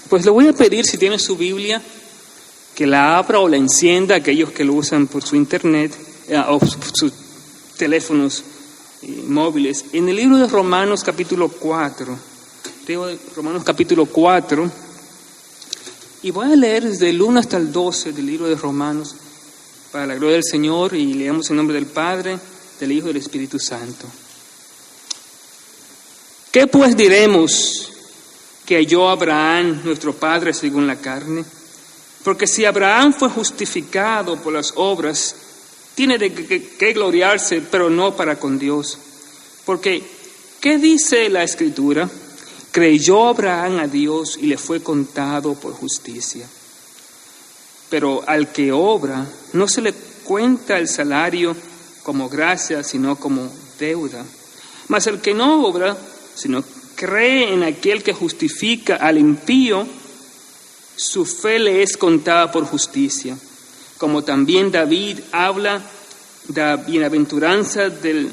Pues le voy a pedir, si tiene su Biblia, que la abra o la encienda, aquellos que lo usan por su internet o sus teléfonos móviles, en el libro de Romanos capítulo 4. Romanos capítulo 4, y voy a leer desde el 1 hasta el 12 del libro de Romanos, para la gloria del Señor, y leamos en nombre del Padre, del Hijo y del Espíritu Santo. ¿Qué pues diremos que halló Abraham, nuestro padre, según la carne? Porque si Abraham fue justificado por las obras, tiene de qué gloriarse, pero no para con Dios. Porque, ¿qué dice la Escritura? Creyó Abraham a Dios y le fue contado por justicia. Pero al que obra, no se le cuenta el salario como gracia, sino como deuda. Mas el que no obra, sino cree en aquel que justifica al impío, su fe le es contada por justicia. Como también David habla de la bienaventuranza del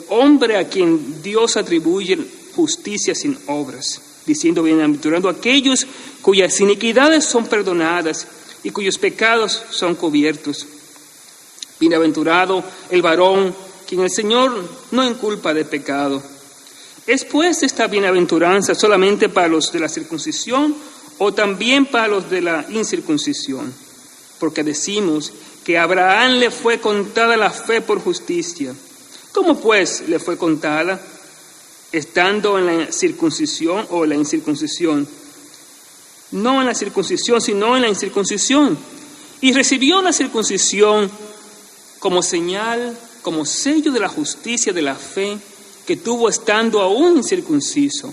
hombre a quien Dios atribuye justicia sin obras, diciendo: bienaventurado aquellos cuyas iniquidades son perdonadas y cuyos pecados son cubiertos. Bienaventurado el varón quien el Señor no inculpa de pecado. ¿Es pues esta bienaventuranza solamente para los de la circuncisión o también para los de la incircuncisión? Porque decimos que a Abraham le fue contada la fe por justicia. ¿Cómo pues le fue contada? ¿Estando en la circuncisión o en la incircuncisión? No en la circuncisión, sino en la incircuncisión. Y recibió la circuncisión como señal, como sello de la justicia de la fe que tuvo estando aún incircunciso,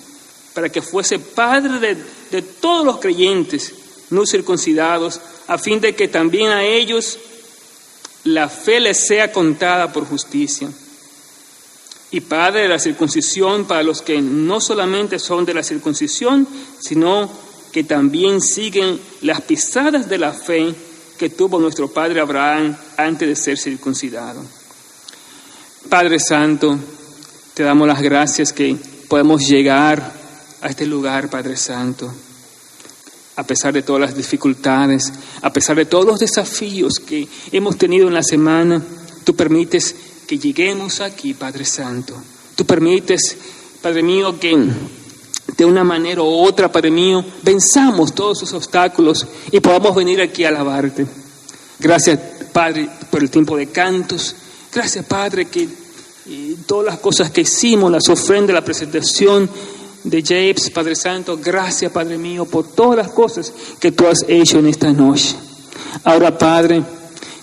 para que fuese padre de todos los creyentes no circuncidados, a fin de que también a ellos la fe les sea contada por justicia. Y padre de la circuncisión para los que no solamente son de la circuncisión, sino que también siguen las pisadas de la fe que tuvo nuestro padre Abraham antes de ser circuncidado. Padre Santo, te damos las gracias que podemos llegar a este lugar, Padre Santo. A pesar de todas las dificultades, a pesar de todos los desafíos que hemos tenido en la semana, tú permites que lleguemos aquí, Padre Santo. Tú permites, Padre mío, que de una manera u otra, Padre mío, venzamos todos esos obstáculos y podamos venir aquí a alabarte. Gracias, Padre, por el tiempo de cantos. Gracias, Padre, que todas las cosas que hicimos, las ofrendas, la presentación de James, Padre Santo, gracias, Padre mío, por todas las cosas que tú has hecho en esta noche. Ahora, Padre,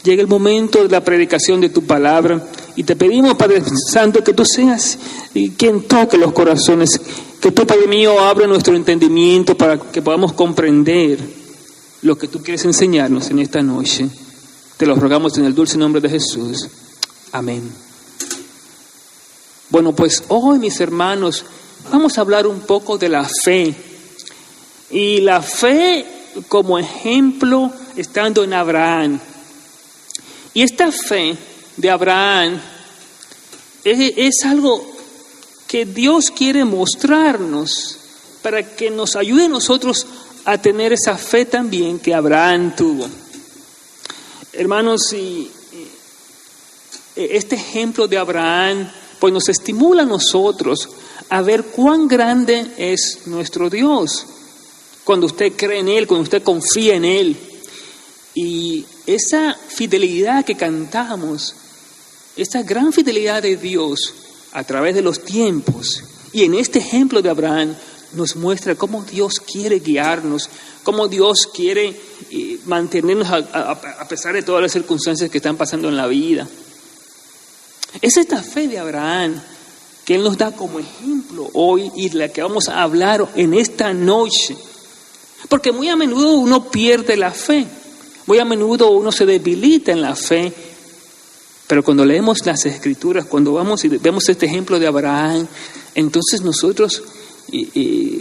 llega el momento de la predicación de tu palabra y te pedimos, Padre Santo, que tú seas quien toque los corazones, que tú, Padre mío, abra nuestro entendimiento para que podamos comprender lo que tú quieres enseñarnos en esta noche. Te lo rogamos en el dulce nombre de Jesús. Amén. Bueno, pues hoy, mis hermanos, vamos a hablar un poco de la fe. Y la fe como ejemplo estando en Abraham. Y esta fe de Abraham es algo que Dios quiere mostrarnos para que nos ayude a nosotros a tener esa fe también que Abraham tuvo. Hermanos, este ejemplo de Abraham pues nos estimula a nosotros a ver cuán grande es nuestro Dios. Cuando usted cree en Él, cuando usted confía en Él. Y esa fidelidad que cantamos, esa gran fidelidad de Dios a través de los tiempos, y en este ejemplo de Abraham nos muestra cómo Dios quiere guiarnos, cómo Dios quiere mantenernos a pesar de todas las circunstancias que están pasando en la vida. Es esta fe de Abraham que Él nos da como ejemplo hoy y de la que vamos a hablar en esta noche. Porque muy a menudo uno pierde la fe, muy a menudo uno se debilita en la fe, pero cuando leemos las Escrituras, cuando vamos y vemos este ejemplo de Abraham, entonces nosotros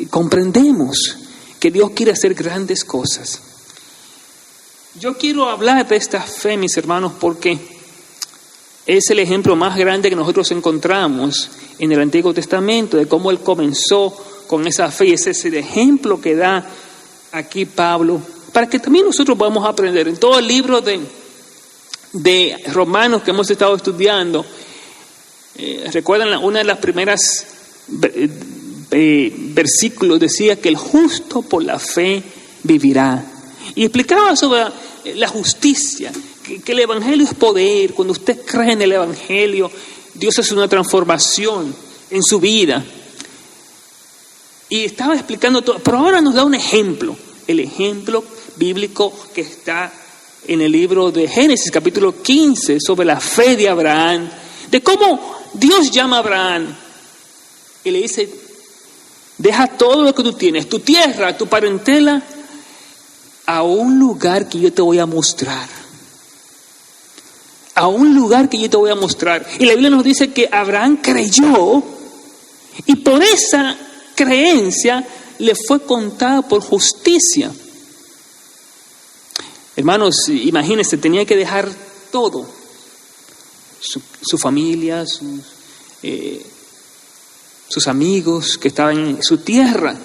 comprendemos que Dios quiere hacer grandes cosas. Yo quiero hablar de esta fe, mis hermanos, porque es el ejemplo más grande que nosotros encontramos en el Antiguo Testamento, de cómo Él comenzó con esa fe. Ese es el ejemplo que da aquí Pablo, para que también nosotros podamos aprender. En todo el libro de Romanos que hemos estado estudiando, recuerdan una de las primeras versículos decía que el justo por la fe vivirá. Y explicaba sobre la justicia, que el Evangelio es poder. Cuando usted cree en el Evangelio, Dios hace una transformación en su vida. Y estaba explicando todo, pero ahora nos da un ejemplo, el ejemplo bíblico que está en el libro de Génesis, capítulo 15, sobre la fe de Abraham, de cómo Dios llama a Abraham y le dice: deja todo lo que tú tienes, tu tierra, tu parentela, a un lugar que yo te voy a mostrar. A un lugar que yo te voy a mostrar. Y la Biblia nos dice que Abraham creyó, y por esa creencia le fue contada por justicia. Hermanos, imagínense, tenía que dejar todo. Su familia, sus amigos que estaban en su tierra.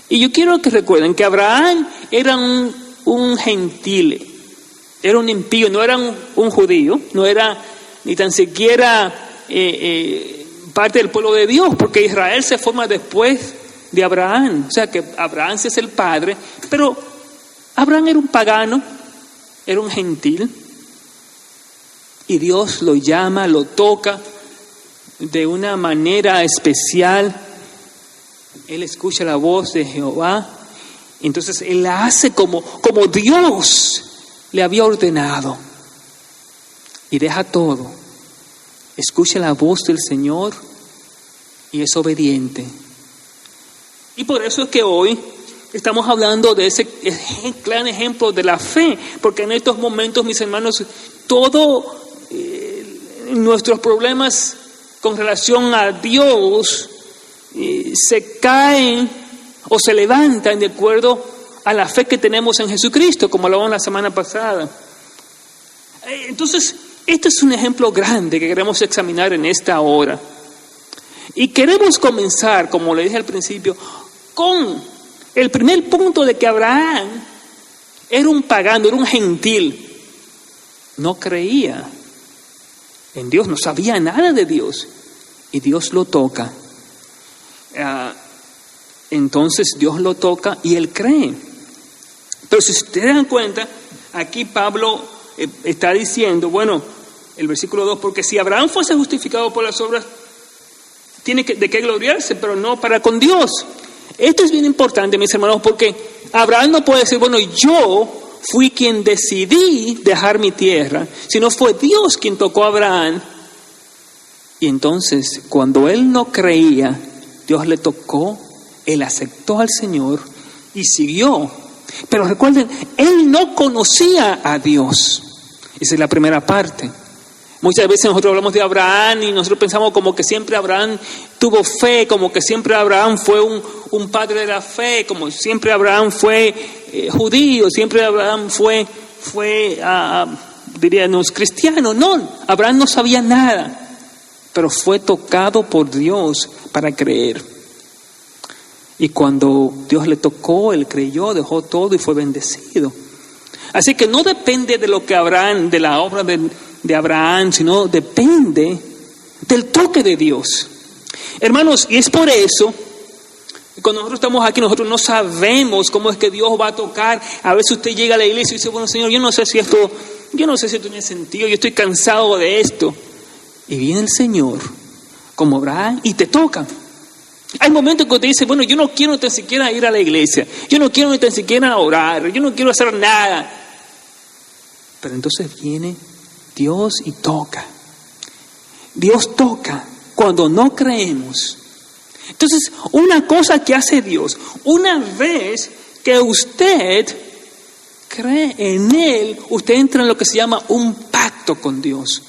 Y yo quiero que recuerden que Abraham era un gentil, era un impío, no era un judío, no era ni tan siquiera parte del pueblo de Dios, porque Israel se forma después de Abraham. O sea que Abraham sí es el padre, pero Abraham era un pagano, era un gentil, y Dios lo llama, lo toca de una manera especial. Él escucha la voz de Jehová, entonces él la hace como Dios le había ordenado, y deja todo, escucha la voz del Señor y es obediente. Y por eso es que hoy estamos hablando de ese gran ejemplo de la fe, porque en estos momentos, mis hermanos, todos nuestros problemas con relación a Dios se caen o se levantan de acuerdo a la fe que tenemos en Jesucristo, como hablamos la semana pasada. Entonces, este es un ejemplo grande que queremos examinar en esta hora. Y queremos comenzar, como le dije al principio, con el primer punto de que Abraham era un pagano, era un gentil. No creía en Dios, no sabía nada de Dios. Y Dios lo toca. Entonces Dios lo toca y él cree. Pero si ustedes dan cuenta, aquí Pablo está diciendo, bueno, el versículo 2, porque si Abraham fuese justificado por las obras, tiene de qué gloriarse, pero no para con Dios. Esto es bien importante, mis hermanos, porque Abraham no puede decir, bueno, yo fui quien decidí dejar mi tierra, sino fue Dios quien tocó a Abraham. Y entonces, cuando él no creía, Dios le tocó, él aceptó al Señor y siguió. Pero recuerden, él no conocía a Dios. Esa es la primera parte. Muchas veces nosotros hablamos de Abraham y nosotros pensamos como que siempre Abraham tuvo fe, como que siempre Abraham fue un padre de la fe, como siempre Abraham fue judío, siempre Abraham fue diríamos, cristiano. No, Abraham no sabía nada, pero fue tocado por Dios para creer. Y cuando Dios le tocó, él creyó, dejó todo y fue bendecido. Así que no depende de lo que Abraham, de la obra de Abraham, sino depende del toque de Dios. Hermanos, y es por eso que cuando nosotros estamos aquí, nosotros no sabemos cómo es que Dios va a tocar. A veces usted llega a la iglesia y dice, bueno, Señor, yo no sé si esto tiene sentido, yo estoy cansado de esto. Y viene el Señor, como Abraham, y te toca. Hay momentos que te dice, bueno, yo no quiero ni tan siquiera ir a la iglesia, yo no quiero ni tan siquiera orar, yo no quiero hacer nada. Pero entonces viene Dios y toca. Dios toca cuando no creemos. Entonces, una cosa que hace Dios, una vez que usted cree en Él, usted entra en lo que se llama un pacto con Dios.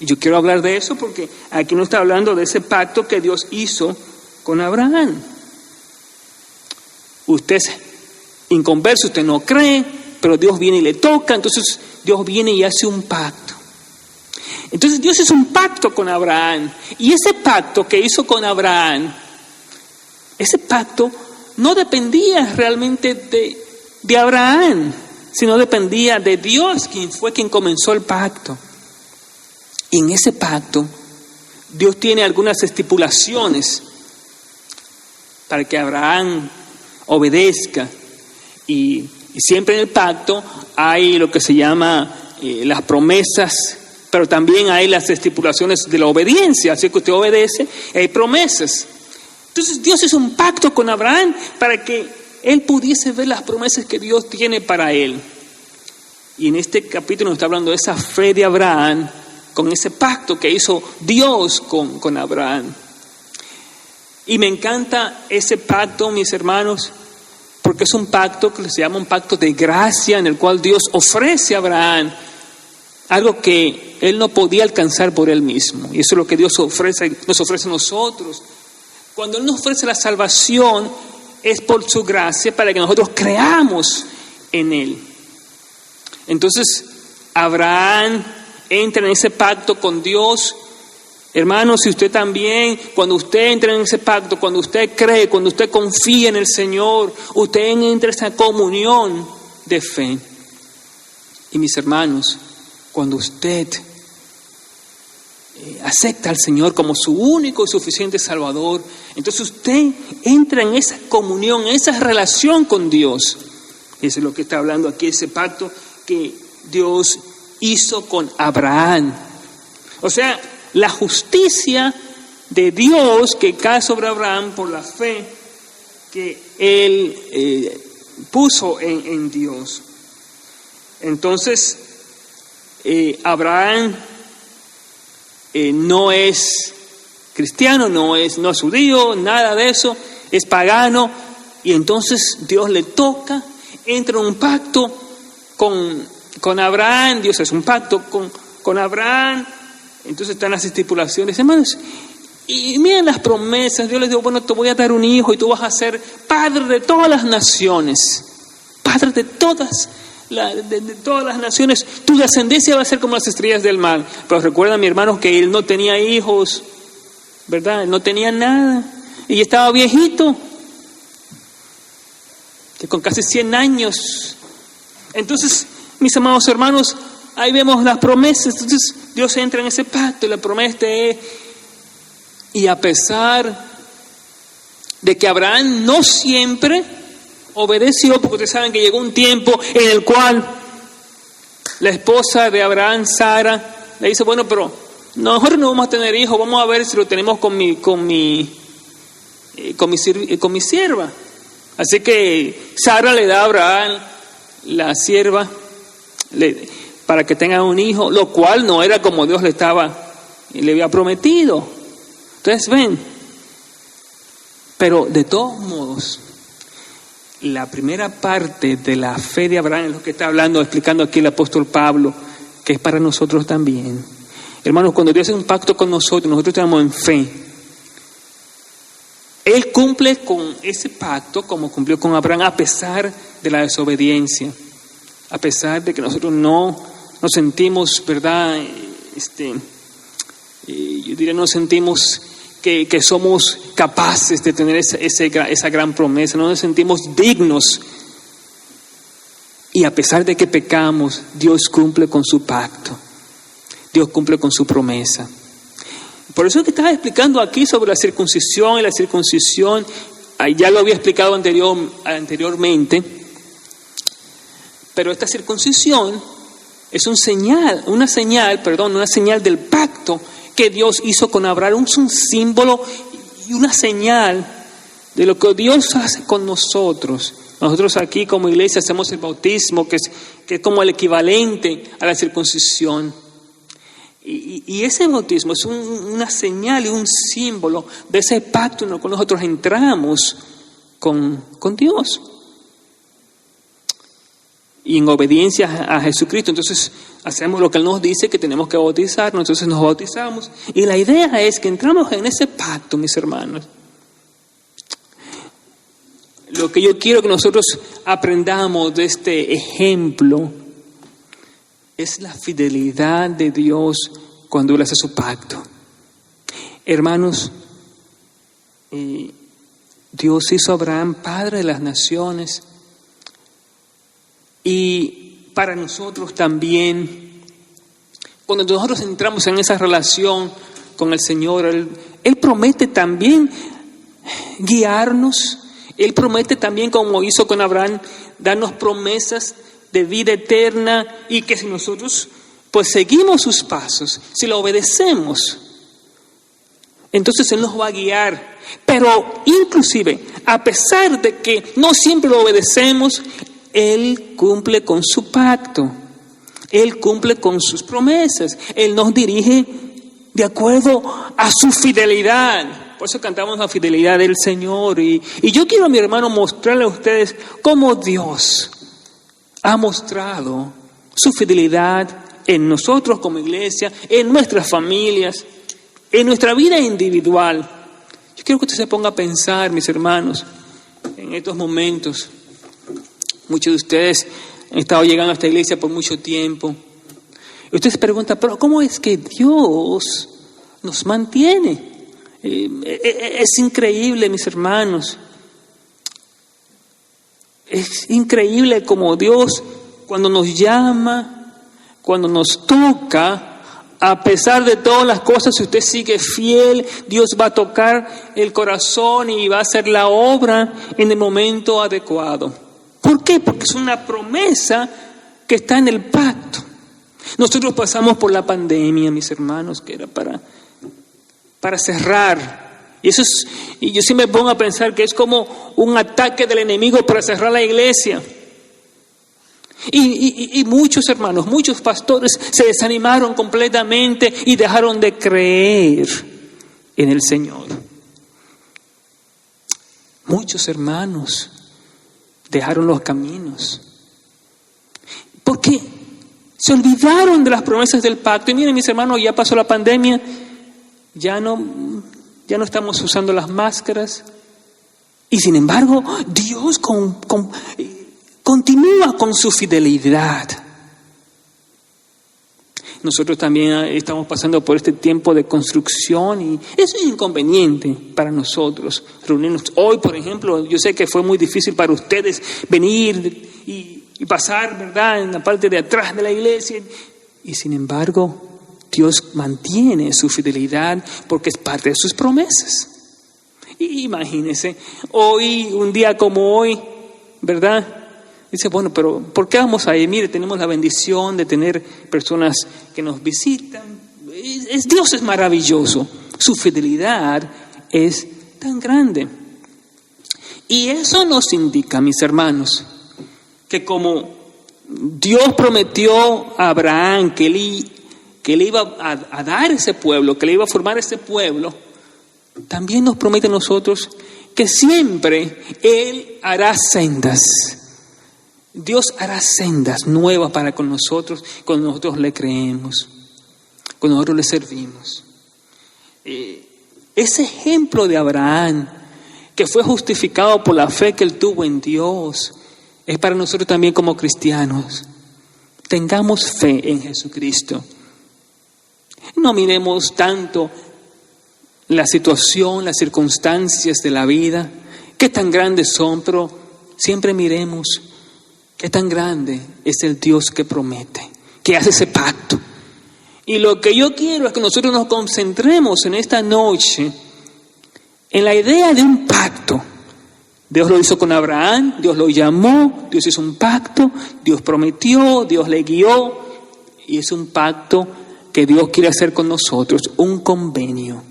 Y yo quiero hablar de eso porque aquí no está hablando de ese pacto que Dios hizo con Abraham. Usted es inconverso, usted no cree, pero Dios viene y le toca, entonces Dios viene y hace un pacto. Entonces Dios hizo un pacto con Abraham, y ese pacto que hizo con Abraham, ese pacto no dependía realmente de Abraham, sino dependía de Dios, quien fue quien comenzó el pacto. Y en ese pacto, Dios tiene algunas estipulaciones para que Abraham obedezca. Y siempre en el pacto hay lo que se llama las promesas, pero también hay las estipulaciones de la obediencia. Así que usted obedece, hay promesas. Entonces Dios hizo un pacto con Abraham para que él pudiese ver las promesas que Dios tiene para él. Y en este capítulo nos está hablando de esa fe de Abraham, con ese pacto que hizo Dios con Abraham. Y me encanta ese pacto, mis hermanos, porque es un pacto que se llama un pacto de gracia, en el cual Dios ofrece a Abraham algo que él no podía alcanzar por él mismo. Y eso es lo que Dios nos ofrece a nosotros. Cuando Él nos ofrece la salvación, es por su gracia para que nosotros creamos en Él. Entonces, Abraham entra en ese pacto con Dios. Hermanos, si usted también, cuando usted entra en ese pacto, cuando usted cree, cuando usted confía en el Señor, usted entra en esa comunión de fe. Y mis hermanos, cuando usted acepta al Señor como su único y suficiente Salvador, entonces usted entra en esa comunión, en esa relación con Dios. Eso es lo que está hablando aquí, ese pacto que Dios hizo con Abraham. O sea, la justicia de Dios que cae sobre Abraham por la fe que él puso en Dios. Entonces, Abraham no es cristiano, no es judío, nada de eso, es pagano, y entonces Dios le toca, entra en un pacto con Abraham. Dios hace un pacto con Abraham. Entonces están las estipulaciones, hermanos, y miren las promesas. Dios les dijo: bueno, te voy a dar un hijo y tú vas a ser padre de todas las naciones, padre de todas las naciones, tu descendencia va a ser como las estrellas del mar. Pero recuerda, mi hermano, que él no tenía hijos, ¿verdad? Él no tenía nada, y estaba viejito, que con casi 100 años. Entonces, mis amados hermanos, ahí vemos las promesas. Entonces Dios entra en ese pacto y la promesa es, y a pesar de que Abraham no siempre obedeció, porque ustedes saben que llegó un tiempo en el cual la esposa de Abraham, Sara, le dice: bueno, pero nosotros no vamos a tener hijos, vamos a ver si lo tenemos con mi sierva. Así que Sara le da a Abraham la sierva para que tenga un hijo, lo cual no era como Dios le había prometido. Ustedes ven, pero de todos modos, la primera parte de la fe de Abraham es lo que está explicando aquí el apóstol Pablo, que es para nosotros también. Hermanos, cuando Dios hace un pacto con nosotros estamos en fe. Él cumple con ese pacto como cumplió con Abraham, a pesar de la desobediencia, a pesar de que nosotros no nos sentimos, ¿verdad? Yo diría, no sentimos que somos capaces de tener esa gran promesa, no nos sentimos dignos. Y a pesar de que pecamos, Dios cumple con su pacto, Dios cumple con su promesa. Por eso es que estaba explicando aquí sobre la circuncisión, y la circuncisión, ya lo había explicado anteriormente, pero esta circuncisión es una señal del pacto que Dios hizo con Abraham. Es un símbolo y una señal de lo que Dios hace con nosotros. Nosotros aquí como iglesia hacemos el bautismo, que es como el equivalente a la circuncisión. Y ese bautismo es una señal y un símbolo de ese pacto en el cual nosotros entramos con Dios. Y en obediencia a Jesucristo, entonces hacemos lo que Él nos dice, que tenemos que bautizarnos, entonces nos bautizamos. Y la idea es que entramos en ese pacto, mis hermanos. Lo que yo quiero que nosotros aprendamos de este ejemplo es la fidelidad de Dios cuando Él hace su pacto. Hermanos, Dios hizo a Abraham padre de las naciones. Y para nosotros también, cuando nosotros entramos en esa relación con el Señor, Él promete también guiarnos. Él promete también, como hizo con Abraham, darnos promesas de vida eterna, y que si nosotros pues seguimos sus pasos, si lo obedecemos, entonces Él nos va a guiar. Pero inclusive, a pesar de que no siempre lo obedecemos, Él cumple con su pacto. Él cumple con sus promesas. Él nos dirige de acuerdo a su fidelidad. Por eso cantamos la fidelidad del Señor. Y yo quiero, mi hermano, mostrarle a ustedes cómo Dios ha mostrado su fidelidad en nosotros como iglesia, en nuestras familias, en nuestra vida individual. Yo quiero que usted se ponga a pensar, mis hermanos, en estos momentos. Muchos de ustedes han estado llegando a esta iglesia por mucho tiempo. Y usted se pregunta, pero ¿cómo es que Dios nos mantiene? Es increíble, mis hermanos. Es increíble como Dios, cuando nos llama, cuando nos toca, a pesar de todas las cosas, si usted sigue fiel, Dios va a tocar el corazón y va a hacer la obra en el momento adecuado. ¿Por qué? Porque es una promesa que está en el pacto. Nosotros pasamos por la pandemia, mis hermanos, que era para cerrar. Y yo sí me pongo a pensar que es como un ataque del enemigo para cerrar la iglesia. Y muchos hermanos, muchos pastores se desanimaron completamente y dejaron de creer en el Señor. Muchos hermanos dejaron los caminos porque se olvidaron de las promesas del pacto. Y miren, mis hermanos, ya pasó la pandemia, ya no estamos usando las máscaras, y sin embargo Dios continúa con su fidelidad. Nosotros también estamos pasando por este tiempo de construcción, y eso es inconveniente para nosotros reunirnos. Hoy, por ejemplo, yo sé que fue muy difícil para ustedes venir y pasar, ¿verdad?, en la parte de atrás de la iglesia. Y sin embargo, Dios mantiene su fidelidad porque es parte de sus promesas. Y imagínense, hoy, un día como hoy, ¿verdad?, dice, bueno, pero ¿por qué vamos a ir? Mire, tenemos la bendición de tener personas que nos visitan. Dios es maravilloso. Su fidelidad es tan grande. Y eso nos indica, mis hermanos, que como Dios prometió a Abraham que le iba a dar ese pueblo, que le iba a formar ese pueblo, también nos promete a nosotros que siempre Él hará sendas. Dios hará sendas nuevas para con nosotros cuando nosotros le creemos, cuando nosotros le servimos. Ese ejemplo de Abraham, que fue justificado por la fe que él tuvo en Dios, es para nosotros también como cristianos. Tengamos fe en Jesucristo. No miremos tanto la situación, las circunstancias de la vida, qué tan grandes son, pero siempre miremos qué tan grande es el Dios que promete, que hace ese pacto. Y lo que yo quiero es que nosotros nos concentremos en esta noche en la idea de un pacto. Dios lo hizo con Abraham, Dios lo llamó, Dios hizo un pacto, Dios prometió, Dios le guió, y es un pacto que Dios quiere hacer con nosotros, un convenio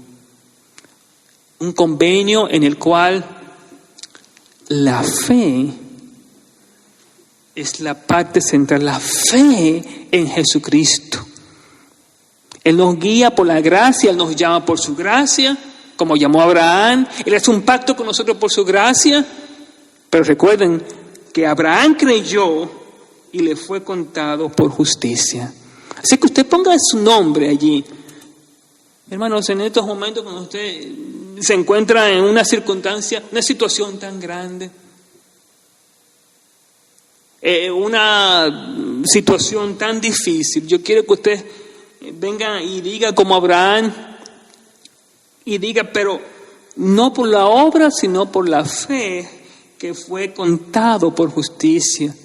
en el cual la fe es la parte central, la fe en Jesucristo. Él nos guía por la gracia, Él nos llama por su gracia, como llamó a Abraham. Él hace un pacto con nosotros por su gracia. Pero recuerden que Abraham creyó y le fue contado por justicia. Así que usted ponga su nombre allí. Hermanos, en estos momentos cuando usted se encuentra en una circunstancia, una situación tan grande, una situación tan difícil, yo quiero que usted venga y diga como Abraham y diga, pero no por la obra, sino por la fe, que fue contado por justicia.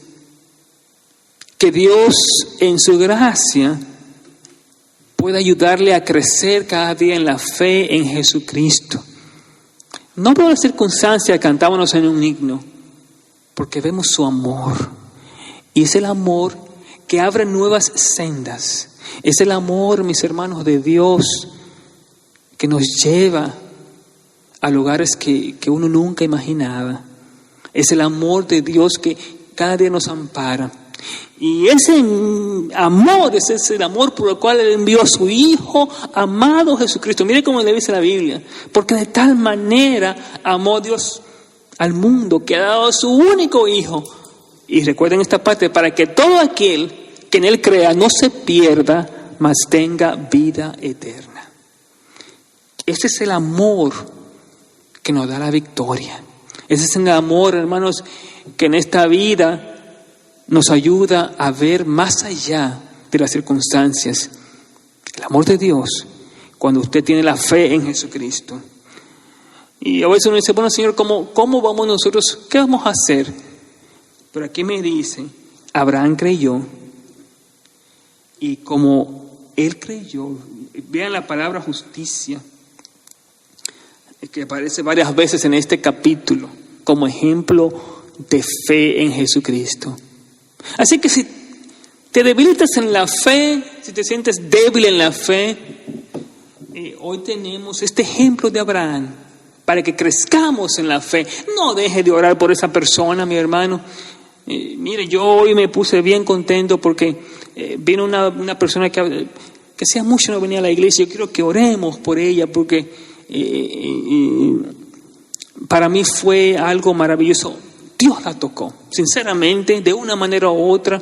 Que Dios, en su gracia, pueda ayudarle a crecer cada día en la fe en Jesucristo. No por las circunstancias cantábamos en un himno, porque vemos su amor. Y es el amor que abre nuevas sendas. Es el amor, mis hermanos, de Dios, que nos lleva a lugares que uno nunca imaginaba. Es el amor de Dios que cada día nos ampara. Y ese amor, ese es el amor por el cual Él envió a su Hijo amado Jesucristo. Mire cómo le dice la Biblia. Porque de tal manera amó Dios al mundo, que ha dado a su único Hijo. Y recuerden esta parte, para que todo aquel que en Él crea no se pierda, mas tenga vida eterna. Ese es el amor que nos da la victoria. Ese es el amor, hermanos, que en esta vida nos ayuda a ver más allá de las circunstancias. El amor de Dios, cuando usted tiene la fe en Jesucristo. Y a veces uno dice, bueno, Señor, ¿cómo vamos nosotros? ¿Qué vamos a hacer? Pero aquí me dice, Abraham creyó, y como él creyó, vean la palabra justicia, que aparece varias veces en este capítulo, como ejemplo de fe en Jesucristo. Así que si te debilitas en la fe, si te sientes débil en la fe, hoy tenemos este ejemplo de Abraham para que crezcamos en la fe. No deje de orar por esa persona, mi hermano. Mire, yo hoy me puse bien contento porque vino una persona que hacía mucho no venía a la iglesia. Yo quiero que oremos por ella porque para mí fue algo maravilloso. Dios la tocó, sinceramente, de una manera u otra.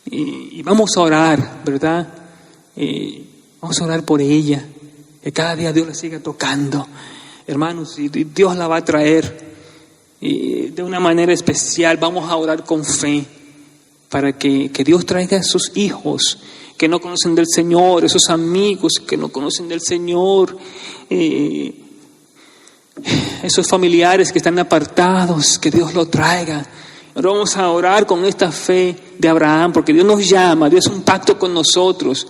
Y vamos a orar, ¿verdad? Vamos a orar por ella. Que cada día Dios la siga tocando. Hermanos, y Dios la va a traer de una manera especial. Vamos a orar con fe para que Dios traiga a sus hijos que no conocen del Señor, esos amigos que no conocen del Señor, esos familiares que están apartados, que Dios lo traiga. Ahora vamos a orar con esta fe de Abraham, porque Dios nos llama, Dios hace un pacto con nosotros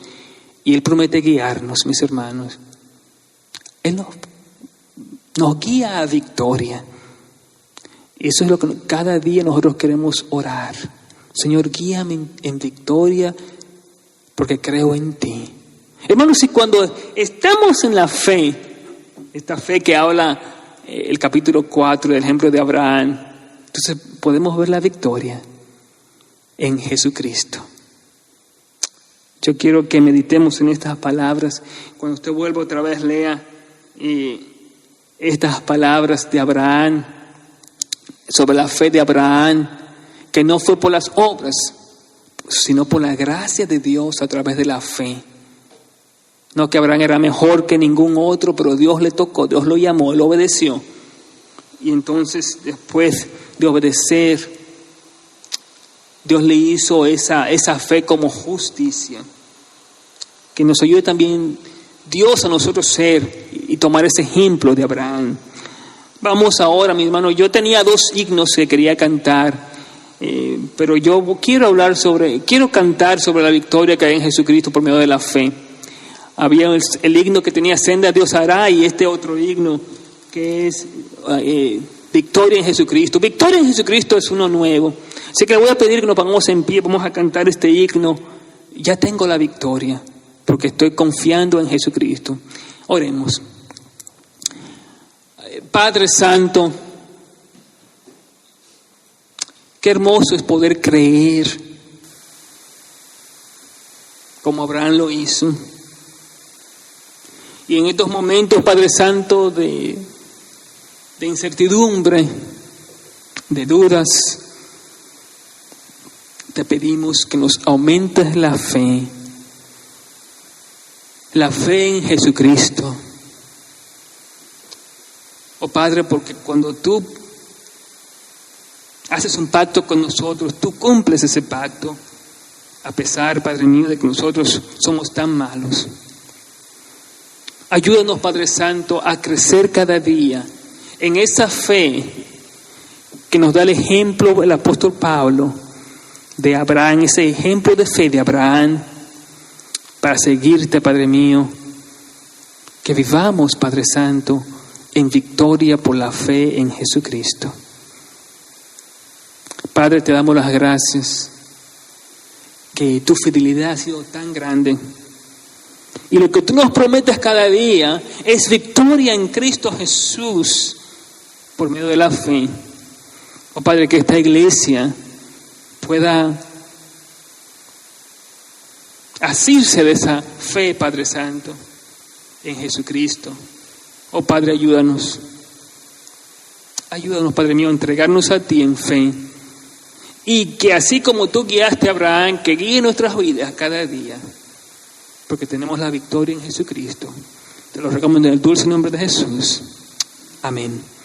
y Él promete guiarnos, mis hermanos. Él nos guía a victoria. Eso es lo que cada día nosotros queremos orar. Señor, guíame en victoria porque creo en ti. Hermanos, y cuando estamos en la fe, esta fe que habla el capítulo 4 del ejemplo de Abraham, entonces podemos ver la victoria en Jesucristo. Yo quiero que meditemos en estas palabras. Cuando usted vuelva otra vez, lea estas palabras de Abraham, sobre la fe de Abraham, que no fue por las obras, sino por la gracia de Dios a través de la fe. No que Abraham era mejor que ningún otro, pero Dios le tocó, Dios lo llamó, él obedeció. Y entonces, después de obedecer, Dios le hizo esa fe como justicia. Que nos ayude también Dios a nosotros ser y tomar ese ejemplo de Abraham. Vamos ahora, mi hermano. Yo tenía 2 himnos que quería cantar, pero yo quiero cantar sobre la victoria que hay en Jesucristo por medio de la fe. Había el himno que tenía Senda Dios hará, y este otro himno que es Victoria en Jesucristo. Victoria en Jesucristo es uno nuevo. Así que le voy a pedir que nos pongamos en pie, vamos a cantar este himno. Ya tengo la victoria, porque estoy confiando en Jesucristo. Oremos. Padre Santo, qué hermoso es poder creer como Abraham lo hizo. Y en estos momentos, Padre Santo, de incertidumbre, de dudas, te pedimos que nos aumentes la fe en Jesucristo. Oh Padre, porque cuando tú haces un pacto con nosotros, tú cumples ese pacto, a pesar, Padre mío, de que nosotros somos tan malos. Ayúdanos, Padre Santo, a crecer cada día en esa fe que nos da el ejemplo el apóstol Pablo de Abraham, ese ejemplo de fe de Abraham, para seguirte, Padre mío. Que vivamos, Padre Santo, en victoria por la fe en Jesucristo. Padre, te damos las gracias, que tu fidelidad ha sido tan grande. Y lo que tú nos prometes cada día es victoria en Cristo Jesús por medio de la fe. Oh Padre, que esta iglesia pueda asirse de esa fe, Padre Santo, en Jesucristo. Oh Padre, ayúdanos. Ayúdanos, Padre mío, a entregarnos a ti en fe. Y que así como tú guiaste a Abraham, que guíe nuestras vidas cada día. Porque tenemos la victoria en Jesucristo. Te lo recomiendo en el dulce nombre de Jesús. Amén.